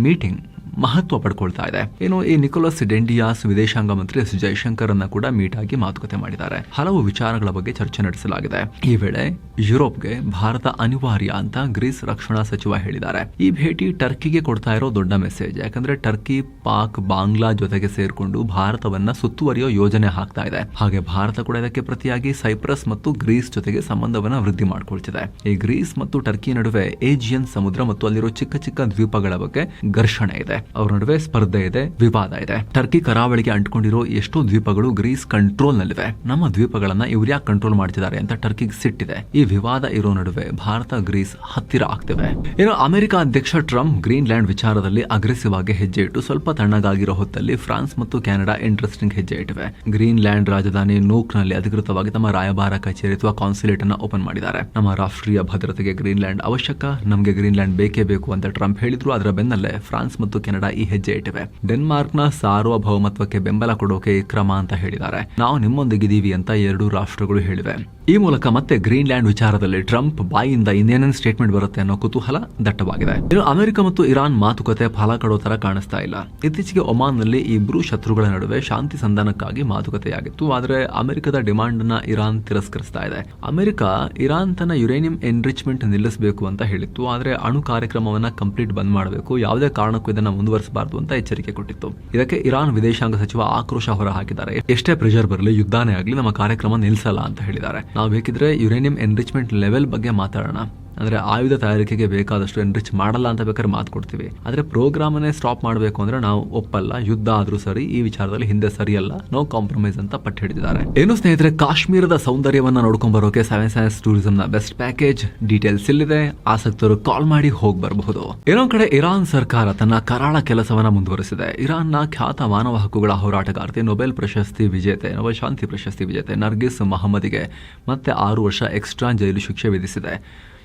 S1: ಮೀಟಿಂಗ್ ಮಹತ್ವ ಪಡ್ಕೊಳ್ತಾ ಇದೆ. ಇನ್ನು ಈ ನಿಕೋಲಸ್ ಡೆಂಡಿಯಾಸ್ ವಿದೇಶಾಂಗ ಮಂತ್ರಿ ಎಸ್ ಜೈಶಂಕರ್ ಅನ್ನ ಕೂಡ ಮೀಟ್ ಆಗಿ ಮಾತುಕತೆ ಮಾಡಿದ್ದಾರೆ. ಹಲವು ವಿಚಾರಗಳ ಬಗ್ಗೆ ಚರ್ಚೆ ನಡೆಸಲಾಗಿದೆ. ಈ ವೇಳೆ ಯುರೋಪ್ಗೆ ಭಾರತ ಅನಿವಾರ್ಯ ಅಂತ ಗ್ರೀಸ್ ರಕ್ಷಣಾ ಸಚಿವ ಹೇಳಿದ್ದಾರೆ. ಈ ಭೇಟಿ ಟರ್ಕಿಗೆ ಕೊಡ್ತಾ ಇರೋ ದೊಡ್ಡ ಮೆಸೇಜ್. ಯಾಕಂದ್ರೆ ಟರ್ಕಿ, ಪಾಕ್, ಬಾಂಗ್ಲಾ ಜೊತೆಗೆ ಸೇರ್ಕೊಂಡು ಭಾರತವನ್ನ ಸುತ್ತುವರಿಯೋ ಯೋಜನೆ ಹಾಕ್ತಾ ಇದೆ. ಹಾಗೆ ಭಾರತ ಕೂಡ ಇದಕ್ಕೆ ಪ್ರತಿಯಾಗಿ ಸೈಪ್ರಸ್ ಮತ್ತು ಗ್ರೀಸ್ ಜೊತೆಗೆ ಸಂಬಂಧವನ್ನ ವೃದ್ಧಿ ಮಾಡ್ಕೊಳ್ತಿದೆ. ಈ ಗ್ರೀಸ್ ಮತ್ತು ಟರ್ಕಿ ನಡುವೆ ಏಜಿಯನ್ ಸಮುದ್ರ ಮತ್ತು ಅಲ್ಲಿರೋ ಚಿಕ್ಕ ಚಿಕ್ಕ ದ್ವೀಪಗಳ ಬಗ್ಗೆ ಘರ್ಷಣೆ ಇದೆ. ಅವ್ರ ನಡುವೆ ಸ್ಪರ್ಧೆ ಇದೆ, ವಿವಾದ ಇದೆ. ಟರ್ಕಿ ಕರಾವಳಿಗೆ ಅಂಟ್ಕೊಂಡಿರೋ ಎಷ್ಟೋ ದ್ವೀಪಗಳು ಗ್ರೀಸ್ ಕಂಟ್ರೋಲ್ ನಲ್ಲಿವೆ. ನಮ್ಮ ದ್ವೀಪಗಳನ್ನ ಇವ್ರು ಯಾಕೆ ಕಂಟ್ರೋಲ್ ಮಾಡ್ತಿದ್ದಾರೆ ಅಂತ ಟರ್ಕಿಗೆ ಸಿಟ್ಟಿದೆ. ಈ ವಿವಾದ ಇರೋ ನಡುವೆ ಭಾರತ ಗ್ರೀಸ್ ಹತ್ತಿರ ಆಗ್ತಿವೆ. ಇನ್ನು ಅಮೆರಿಕ ಅಧ್ಯಕ್ಷ ಟ್ರಂಪ್ ಗ್ರೀನ್ಲ್ಯಾಂಡ್ ವಿಚಾರದಲ್ಲಿ ಅಗ್ರೆಸಿವ್ ಆಗಿ ಹೆಜ್ಜೆ ಇಟ್ಟು ಸ್ವಲ್ಪ ತಣ್ಣಗಾಗಿರೋ ಹೊತ್ತಲ್ಲಿ ಫ್ರಾನ್ಸ್ ಮತ್ತು ಕೆನಡಾ ಇಂಟ್ರೆಸ್ಟಿಂಗ್ ಹೆಜ್ಜೆ ಇಟ್ಟಿವೆ. ಗ್ರೀನ್ಲ್ಯಾಂಡ್ ರಾಜಧಾನಿ ನೂಕ್ ನಲ್ಲಿ ಅಧಿಕೃತವಾಗಿ ತಮ್ಮ ರಾಯಭಾರ ಕಚೇರಿ ಅಥವಾ ಕಾನ್ಸುಲೇಟ್ ಅನ್ನ ಓಪನ್ ಮಾಡಿದ್ದಾರೆ. ನಮ್ಮ ರಾಷ್ಟ್ರೀಯ ಭದ್ರತೆಗೆ ಗ್ರೀನ್ಲ್ಯಾಂಡ್ ಅವಶ್ಯಕ, ನಮಗೆ ಗ್ರೀನ್ಲ್ಯಾಂಡ್ ಬೇಕೇ ಬೇಕು ಅಂತ ಟ್ರಂಪ್ ಹೇಳಿದ್ರು. ಅದರ ಬೆನ್ನಲ್ಲೇ ಫ್ರಾನ್ಸ್ ಮತ್ತು ಕೆನಡಾ ಈ ಹೆಜ್ಜೆ ಇಟ್ಟಿವೆ. ಡೆನ್ಮಾರ್ಕ್ ನ ಸಾರ್ವಭೌಮತ್ವಕ್ಕೆ ಬೆಂಬಲ ಕೊಡೋಕೆ ಈ ಕ್ರಮ ಅಂತ ಹೇಳಿದ್ದಾರೆ. ನಾವು ನಿಮ್ಮೊಂದಿಗಿದ್ದೀವಿ ಅಂತ ಎರಡೂ ರಾಷ್ಟ್ರಗಳು ಹೇಳಿವೆ. ಈ ಮೂಲಕ ಮತ್ತೆ ಗ್ರೀನ್ಲ್ಯಾಂಡ್ ವಿಚಾರದಲ್ಲಿ ಟ್ರಂಪ್ ಬಾಯಿಂದ ಇನ್ನೇನೇನು ಸ್ಟೇಟ್ಮೆಂಟ್ ಬರುತ್ತೆ ಅನ್ನೋ ಕುತೂಹಲ ದಟ್ಟವಾಗಿದೆ. ಇನ್ನು ಅಮೆರಿಕ ಮತ್ತು ಇರಾನ್ ಮಾತುಕತೆ ಫಲ ಕೊಡೋ ತರ ಕಾಣಿಸ್ತಾ ಇಲ್ಲ. ಇತ್ತೀಚೆಗೆ ಒಮಾನ್ ನಲ್ಲಿ ಇಬ್ರು ಶತ್ರುಗಳ ನಡುವೆ ಶಾಂತಿ ಸಂಧಾನಕ್ಕಾಗಿ ಮಾತುಕತೆಯಾಗಿತ್ತು. ಆದರೆ ಅಮೆರಿಕದ ಡಿಮಾಂಡ್ ನ ಇರಾನ್ ತಿರಸ್ಕರಿಸ್ತಾ ಇದೆ. ಅಮೆರಿಕ ಇರಾನ್ ತನ್ನ ಯುರೇನಿಯಂ ಎನ್ರಿಚ್ಮೆಂಟ್ ನಿಲ್ಲಿಸಬೇಕು ಅಂತ ಹೇಳಿತ್ತು. ಆದರೆ ಅಣು ಕಾರ್ಯಕ್ರಮವನ್ನ ಕಂಪ್ಲೀಟ್ ಬಂದ್ ಮಾಡಬೇಕು, ಯಾವುದೇ ಕಾರಣಕ್ಕೂ ಇದನ್ನ ಮುಂದುವರಿಸಬಾರದು ಅಂತ ಎಚ್ಚರಿಕೆ ಕೊಟ್ಟಿತ್ತು. ಇದಕ್ಕೆ ಇರಾನ್ ವಿದೇಶಾಂಗ ಸಚಿವ ಆಕ್ರೋಶ ಹೊರ ಹಾಕಿದ್ದಾರೆ. ಎಷ್ಟೇ ಪ್ರೆಷರ್ ಬರಲಿ, ಯುದ್ಧನೇ ಆಗಲಿ, ನಮ್ಮ ಕಾರ್ಯಕ್ರಮ ನಿಲ್ಲಿಸಲ್ಲ ಅಂತ ಹೇಳಿದ್ದಾರೆ. ನಾವು ಬೇಕಿದ್ರೆ ಯುರೇನಿಯಂ ಎನ್ರಿಚ್ಮೆಂಟ್ ಲೆವೆಲ್ ಬಗ್ಗೆ ಮಾತಾಡೋಣ, ಅಂದ್ರೆ ಆಯುಧ ತಯಾರಿಕೆಗೆ ಬೇಕಾದಷ್ಟು ಎನ್ರಿಚ್ ಮಾಡಲ್ಲ ಅಂತ ಬೇಕಾದ್ರೆ ಮಾತು ಕೊಡ್ತೀವಿ. ಆದ್ರೆ ಪ್ರೋಗ್ರಾಮ್ ಅನ್ನೇ ಸ್ಟಾಪ್ ಮಾಡಬೇಕು ಅಂದ್ರೆ ನಾವು ಒಪ್ಪಲ್ಲ. ಯುದ್ಧ ಆದ್ರೂ ಸರಿ, ಈ ವಿಚಾರದಲ್ಲಿ ಹಿಂದೆ ಸರಿಯಲ್ಲ, ನೋ ಕಾಂಪ್ರಮೈಸ್ ಅಂತ ಪಟ್ಟು ಹಿಡಿದಿದ್ದಾರೆ. ಏನು ಸ್ನೇಹಿತರೆ, ಕಾಶ್ಮೀರದ ಸೌಂದರ್ಯವನ್ನ ನೋಡ್ಕೊಂಡ್ ಬರೋಕೆ 7 Seas ಟೂರಿಸಂ ನ ಬೆಸ್ಟ್ ಪ್ಯಾಕೇಜ್ ಡೀಟೇಲ್ಸ್ ಇಲ್ಲಿದೆ. ಆಸಕ್ತರು ಕಾಲ್ ಮಾಡಿ ಹೋಗಿ ಬರಬಹುದು. ಇನ್ನೊಂದ್ ಕಡೆ ಇರಾನ್ ಸರ್ಕಾರ ತನ್ನ ಕರಾಳ ಕೆಲಸವನ್ನ ಮುಂದುವರೆಸಿದೆ. ಇರಾನ್ನ ಖ್ಯಾತ ಮಾನವ ಹಕ್ಕುಗಳ ಹೋರಾಟಗಾರ್ತಿ, ನೊಬೆಲ್ ಪ್ರಶಸ್ತಿ ವಿಜೇತೆ, ನೊಬೆಲ್ ಶಾಂತಿ ಪ್ರಶಸ್ತಿ ವಿಜೇತೆ ನರ್ಗಿಸ್ ಮಹಮ್ಮದಿಗೆ ಮತ್ತೆ 6 ವರ್ಷ ಎಕ್ಸ್ಟ್ರಾ ಜೈಲು ಶಿಕ್ಷೆ ವಿಧಿಸಿದೆ.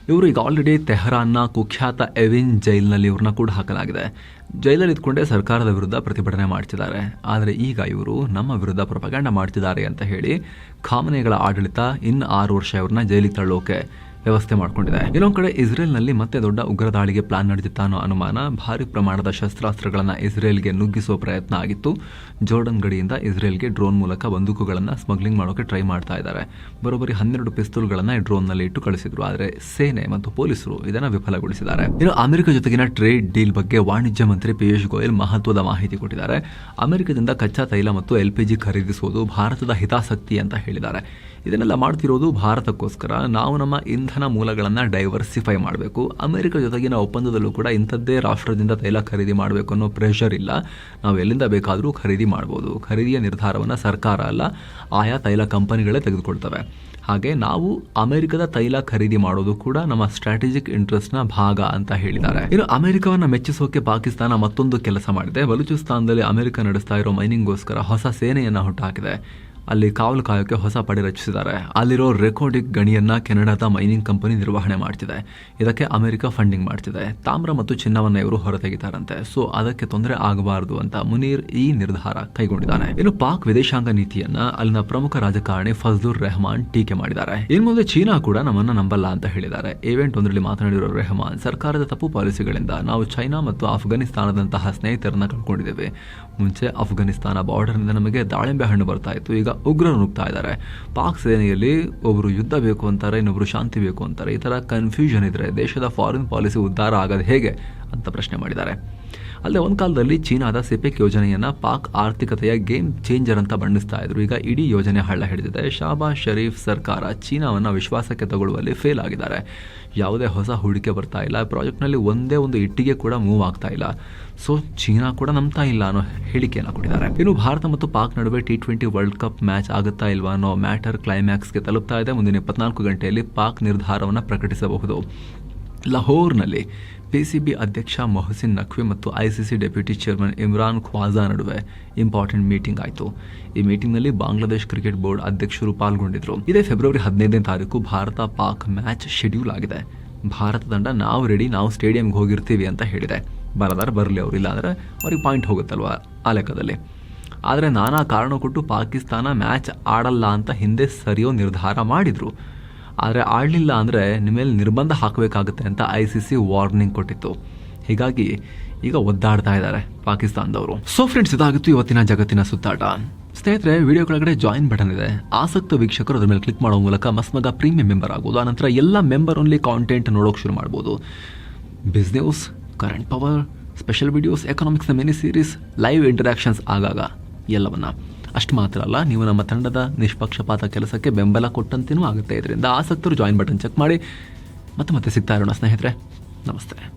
S1: ಇವರು ಈಗ ಆಲ್ರೆಡಿ ತೆಹರಾನ್ನ ಕುಖ್ಯಾತ ಎವಿನ್ ಜೈಲ್ನಲ್ಲಿ ಇವ್ರನ್ನ ಕೂಡ ಹಾಕಲಾಗಿದೆ. ಜೈಲಲ್ಲಿ ಇದ್ಕೊಂಡೇ ಸರ್ಕಾರದ ವಿರುದ್ಧ ಪ್ರತಿಭಟನೆ ಮಾಡ್ತಿದ್ದಾರೆ. ಆದರೆ ಈಗ ಇವರು ನಮ್ಮ ವಿರುದ್ಧ ಪ್ರೊಪಗಂಡ ಮಾಡ್ತಿದ್ದಾರೆ ಅಂತ ಹೇಳಿ ಖಾಮನೆಗಳ ಆಡಳಿತ ಇನ್ನು 6 ವರ್ಷ ಇವ್ರನ್ನ ಜೈಲಿಗೆ ತಳ್ಳೋಕೆ ವ್ಯವಸ್ಥೆ ಮಾಡಿಕೊಂಡಿದೆ. ಇನ್ನೊಂದು ಕಡೆ ಇಸ್ರೇಲ್ನಲ್ಲಿ ಮತ್ತೆ ದೊಡ್ಡ ಉಗ್ರ ದಾಳಿಗೆ ಪ್ಲಾನ್ ನಡೆದಿತ್ತ ಅನ್ನೋ ಅನುಮಾನ. ಭಾರಿ ಪ್ರಮಾಣದ ಶಸ್ತ್ರಾಸ್ತ್ರಗಳನ್ನ ಇಸ್ರೇಲ್ಗೆ ನುಗ್ಗಿಸುವ ಪ್ರಯತ್ನ ಆಗಿತ್ತು. ಜೋರ್ಡನ್ ಗಡಿಯಿಂದ ಇಸ್ರೇಲ್ಗೆ ಡ್ರೋನ್ ಮೂಲಕ ಬಂದೂಕುಗಳನ್ನ ಸ್ಮಗ್ಲಿಂಗ್ ಮಾಡೋಕೆ ಟ್ರೈ ಮಾಡ್ತಾ ಇದ್ದಾರೆ. ಬರೋಬ್ಬರಿ 12 ಪಿಸ್ತೂಲ್ಗಳನ್ನ ಡ್ರೋನ್ ನಲ್ಲಿ ಇಟ್ಟು ಕಳಿಸಿದ್ರು. ಆದರೆ ಸೇನೆ ಮತ್ತು ಪೊಲೀಸರು ಇದನ್ನ ವಿಫಲಗೊಳಿಸಿದ್ದಾರೆ. ಇನ್ನು ಅಮೆರಿಕ ಜೊತೆಗಿನ ಟ್ರೇಡ್ ಡೀಲ್ ಬಗ್ಗೆ ವಾಣಿಜ್ಯ ಮಂತ್ರಿ ಪಿಯೂಷ್ ಗೋಯಲ್ ಮಹತ್ವದ ಮಾಹಿತಿ ಕೊಟ್ಟಿದ್ದಾರೆ. ಅಮೆರಿಕದಿಂದ ಕಚ್ಚಾ ತೈಲ ಮತ್ತು LPG ಖರೀದಿಸುವುದು ಭಾರತದ ಹಿತಾಸಕ್ತಿ ಅಂತ ಹೇಳಿದ್ದಾರೆ. ಇದನ್ನೆಲ್ಲ ಮಾಡ್ತಿರೋದು ಭಾರತಕ್ಕೋಸ್ಕರ. ನಾವು ನಮ್ಮ ಇಂಧನ ಮೂಲಗಳನ್ನ ಡೈವರ್ಸಿಫೈ ಮಾಡಬೇಕು. ಅಮೆರಿಕ ಜೊತೆಗಿನ ಒಪ್ಪಂದದಲ್ಲೂ ಕೂಡ ಇಂಥದ್ದೇ ರಾಷ್ಟ್ರದಿಂದ ತೈಲ ಖರೀದಿ ಮಾಡಬೇಕು ಅನ್ನೋ ಪ್ರೆಷರ್ ಇಲ್ಲ. ನಾವು ಎಲ್ಲಿಂದ ಬೇಕಾದರೂ ಖರೀದಿ ಮಾಡಬಹುದು. ಖರೀದಿಯ ನಿರ್ಧಾರವನ್ನು ಸರ್ಕಾರ ಅಲ್ಲ, ಆಯಾ ತೈಲ ಕಂಪನಿಗಳೇ ತೆಗೆದುಕೊಳ್ತವೆ. ಹಾಗೆ ನಾವು ಅಮೆರಿಕದ ತೈಲ ಖರೀದಿ ಮಾಡೋದು ಕೂಡ ನಮ್ಮ ಸ್ಟ್ರಾಟಜಿಕ್ ಇಂಟ್ರೆಸ್ಟ್ ನ ಭಾಗ ಅಂತ ಹೇಳಿದ್ದಾರೆ. ಇನ್ನು ಅಮೆರಿಕವನ್ನ ಮೆಚ್ಚಿಸೋಕೆ ಪಾಕಿಸ್ತಾನ ಮತ್ತೊಂದು ಕೆಲಸ ಮಾಡಿದೆ. ಬಲೂಚಿಸ್ತಾನದಲ್ಲಿ ಅಮೆರಿಕ ನಡೆಸ್ತಾ ಇರೋ ಮೈನಿಂಗ್ಗೋಸ್ಕರ ಹೊಸ ಸೇನೆಯನ್ನ ಹುಟ್ಟುಹಾಕಿದೆ. ಅಲ್ಲಿ ಕಾವಲು ಕಾಯೋಕೆ ಹೊಸ ಪಡೆ ರಚಿಸಿದ್ದಾರೆ. ಅಲ್ಲಿರೋ ರೆಕಾರ್ಡಿಕ್ ಗಣಿಯನ್ನ ಕೆನಡಾದ ಮೈನಿಂಗ್ ಕಂಪನಿ ನಿರ್ವಹಣೆ ಮಾಡ್ತಿದೆ. ಇದಕ್ಕೆ ಅಮೆರಿಕ ಫಂಡಿಂಗ್ ಮಾಡ್ತಿದೆ. ತಾಮ್ರ ಮತ್ತು ಚಿನ್ನವನ್ನ ಇವರು ಹೊರತೆಗಿತಾರಂತೆ. ಸೊ ಅದಕ್ಕೆ ತೊಂದರೆ ಆಗಬಾರದು ಅಂತ ಮುನೀರ್ ಈ ನಿರ್ಧಾರ ಕೈಗೊಂಡಿದ್ದಾನೆ. ಇನ್ನು ಪಾಕ್ ವಿದೇಶಾಂಗ ನೀತಿಯನ್ನ ಅಲ್ಲಿನ ಪ್ರಮುಖ ರಾಜಕಾರಣಿ ಫಜ್ಲುರ್ ರೆಹಮಾನ್ ಟೀಕೆ ಮಾಡಿದ್ದಾರೆ. ಇನ್ನು ಮುಂದೆ ಚೀನಾ ಕೂಡ ನಮ್ಮನ್ನ ನಂಬಲ್ಲ ಅಂತ ಹೇಳಿದ್ದಾರೆ. ಈವೆಂಟ್ ಒಂದರಲ್ಲಿ ಮಾತನಾಡಿರೋ ರೆಹಮಾನ್, ಸರ್ಕಾರದ ತಪ್ಪು ಪಾಲಿಸಿಗಳಿಂದ ನಾವು ಚೈನಾ ಮತ್ತು ಅಫ್ಘಾನಿಸ್ತಾನದಂತಹ ಸ್ನೇಹಿತರನ್ನ ಕಳ್ಕೊಂಡಿದ್ದೇವೆ. ಮುಂಚೆ ಅಫ್ಘಾನಿಸ್ತಾನ ಬಾರ್ಡರ್ನಿಂದ ನಮಗೆ ದಾಳಿಂಬೆ ಹಣ್ಣು ಬರ್ತಾ ಇತ್ತು, ಈಗ ಉಗ್ರರು ನುಗ್ತಾ ಇದ್ದಾರೆ. ಪಾಕ್ ಸೇನೆಯಲ್ಲಿ ಒಬ್ರು ಯುದ್ಧ ಬೇಕು ಅಂತಾರೆ, ಇನ್ನೊಬ್ರು ಶಾಂತಿ ಬೇಕು ಅಂತಾರೆ. ಈ ತರ ಕನ್ಫ್ಯೂಷನ್ ಇದ್ರೆ ದೇಶದ ಫಾರಿನ್ ಪಾಲಿಸಿ ಉದ್ಧಾರ ಆಗೋದು ಹೇಗೆ ಅಂತ ಪ್ರಶ್ನೆ ಮಾಡಿದ್ದಾರೆ. ಅಲ್ಲದೆ ಒಂದು ಕಾಲದಲ್ಲಿ ಚೀನಾದ ಸಿಪೆಕ್ ಯೋಜನೆಯನ್ನ ಪಾಕ್ ಆರ್ಥಿಕತೆಯ ಗೇಮ್ ಚೇಂಜರ್ ಅಂತ ಬಣ್ಣಿಸ್ತಾ ಇದ್ರು. ಈಗ ಇಡೀ ಯೋಜನೆ ಹಳ್ಳ ಹಿಡಿದಿದೆ. ಶಾಬಾಜ್ ಶರೀಫ್ ಸರ್ಕಾರ ಚೀನಾವನ್ನ ವಿಶ್ವಾಸಕ್ಕೆ ತಗೊಳ್ಳುವಲ್ಲಿ ಫೇಲ್ ಆಗಿದ್ದಾರೆ. ಯಾವುದೇ ಹೊಸ ಹೂಡಿಕೆ ಬರ್ತಾ ಇಲ್ಲ. ಪ್ರಾಜೆಕ್ಟ್ನಲ್ಲಿ ಒಂದೇ ಒಂದು ಇಟ್ಟಿಗೆ ಕೂಡ ಮೂವ್ ಆಗ್ತಾ ಇಲ್ಲ. ಸೊ ಚೀನಾ ಕೂಡ ನಂಬ್ತಾ ಇಲ್ಲ ಅನ್ನೋ ಹೇಳಿಕೆಯನ್ನು ಕೊಟ್ಟಿದ್ದಾರೆ. ಇನ್ನು ಭಾರತ ಮತ್ತು ಪಾಕ್ ನಡುವೆ T20 ವರ್ಲ್ಡ್ ಕಪ್ ಮ್ಯಾಚ್ ಆಗುತ್ತಾ ಇಲ್ವಾ ಅನ್ನೋ ಮ್ಯಾಟರ್ ಕ್ಲೈಮ್ಯಾಕ್ಸ್ಗೆ ತಲುಪ್ತಾ ಇದೆ. ಮುಂದಿನ 24 ಗಂಟೆಯಲ್ಲಿ ಪಾಕ್ ನಿರ್ಧಾರವನ್ನು ಪ್ರಕಟಿಸಬಹುದು. ಲಾಹೋರ್ನಲ್ಲಿ PCB ಅಧ್ಯಕ್ಷ ಮೊಹಸಿನ್ ನಖ್ವಿ ಮತ್ತು ICC deputy chairman Imran Khwaja ನಡುವೆ ಇಂಪಾರ್ಟೆಂಟ್ ಮೀಟಿಂಗ್ ಆಯಿತು. ಈ ಮೀಟಿಂಗ್ನಲ್ಲಿ ಬಾಂಗ್ಲಾದೇಶ್ ಕ್ರಿಕೆಟ್ ಬೋರ್ಡ್ ಅಧ್ಯಕ್ಷರು ಪಾಲ್ಗೊಂಡಿದ್ರು. ಇದೇ ಫೆಬ್ರವರಿ 15ನೇ ತಾರೀಕು ಭಾರತ ಪಾಕ್ ಮ್ಯಾಚ್ ಶೆಡ್ಯೂಲ್ ಆಗಿದೆ. ಭಾರತ ತಂಡ ನಾವು ರೆಡಿ, ನಾವು ಸ್ಟೇಡಿಯಂಗೆ ಹೋಗಿರ್ತೀವಿ ಅಂತ ಹೇಳಿದೆ. ಬರದಾರ ಬರಲಿ, ಅವ್ರು ಇಲ್ಲ ಅಂದರೆ ಅವ್ರಿಗೆ ಪಾಯಿಂಟ್ ಹೋಗುತ್ತಲ್ವ ಆ ಲೆಕ್ಕದಲ್ಲಿ. ಆದರೆ ನಾನಾ ಕಾರಣ ಕೊಟ್ಟು ಪಾಕಿಸ್ತಾನ ಮ್ಯಾಚ್ ಆಡಲ್ಲ ಅಂತ ಹಿಂದೆ ಸರಿಯೋ ನಿರ್ಧಾರ ಮಾಡಿದ್ರು. ಆದರೆ ಆಡಲಿಲ್ಲ ಅಂದರೆ ನಿಮ್ಮ ಮೇಲೆ ನಿರ್ಬಂಧ ಹಾಕಬೇಕಾಗುತ್ತೆ ಅಂತ ICC ವಾರ್ನಿಂಗ್ ಕೊಟ್ಟಿತ್ತು. ಹೀಗಾಗಿ ಈಗ ಒದ್ದಾಡ್ತಾ ಇದ್ದಾರೆ ಪಾಕಿಸ್ತಾನದವರು. ಸೊ ಫ್ರೆಂಡ್ಸ್, ಇದಾಗಿತ್ತು ಇವತ್ತಿನ ಜಗತ್ತಿನ ಸುತ್ತಾಟ. ಸ್ನೇಹಿತರೆ, ವಿಡಿಯೋ ಕೆಳಗಡೆ ಜಾಯಿನ್ ಬಟನ್ ಇದೆ. ಆಸಕ್ತ ವೀಕ್ಷಕರು ಅದ್ರ ಮೇಲೆ ಕ್ಲಿಕ್ ಮಾಡೋ ಮೂಲಕ ಮಸ್ಮಗ ಪ್ರೀಮಿಯಂ ಮೆಂಬರ್ ಆಗೋದು. ಆನಂತರ ಎಲ್ಲ ಮೆಂಬರ್ ಓನ್ಲಿ ಕಾಂಟೆಂಟ್ ನೋಡೋಕೆ ಶುರು ಮಾಡ್ಬೋದು. Business, current power, special videos, ಎಕನಾಮಿಕ್ಸ್ನ ಮಿನಿ ಸೀರೀಸ್, ಲೈವ್ ಇಂಟರಾಕ್ಷನ್ಸ್ ಆಗಾಗ ಎಲ್ಲವನ್ನ. ಅಷ್ಟು ಮಾತ್ರ ಅಲ್ಲ, ನೀವು ನಮ್ಮ ತಂಡದ ನಿಷ್ಪಕ್ಷಪಾತ ಕೆಲಸಕ್ಕೆ ಬೆಂಬಲ ಕೊಟ್ಟಂತೆಯೂ ಆಗುತ್ತೆ. ಇದರಿಂದ ಆಸಕ್ತರು ಜಾಯಿನ್ ಬಟನ್ ಚೆಕ್ ಮಾಡಿ. ಮತ್ತೆ ಸಿಗ್ತಾ ಇರೋಣ ಸ್ನೇಹಿತರೆ. ನಮಸ್ತೆ.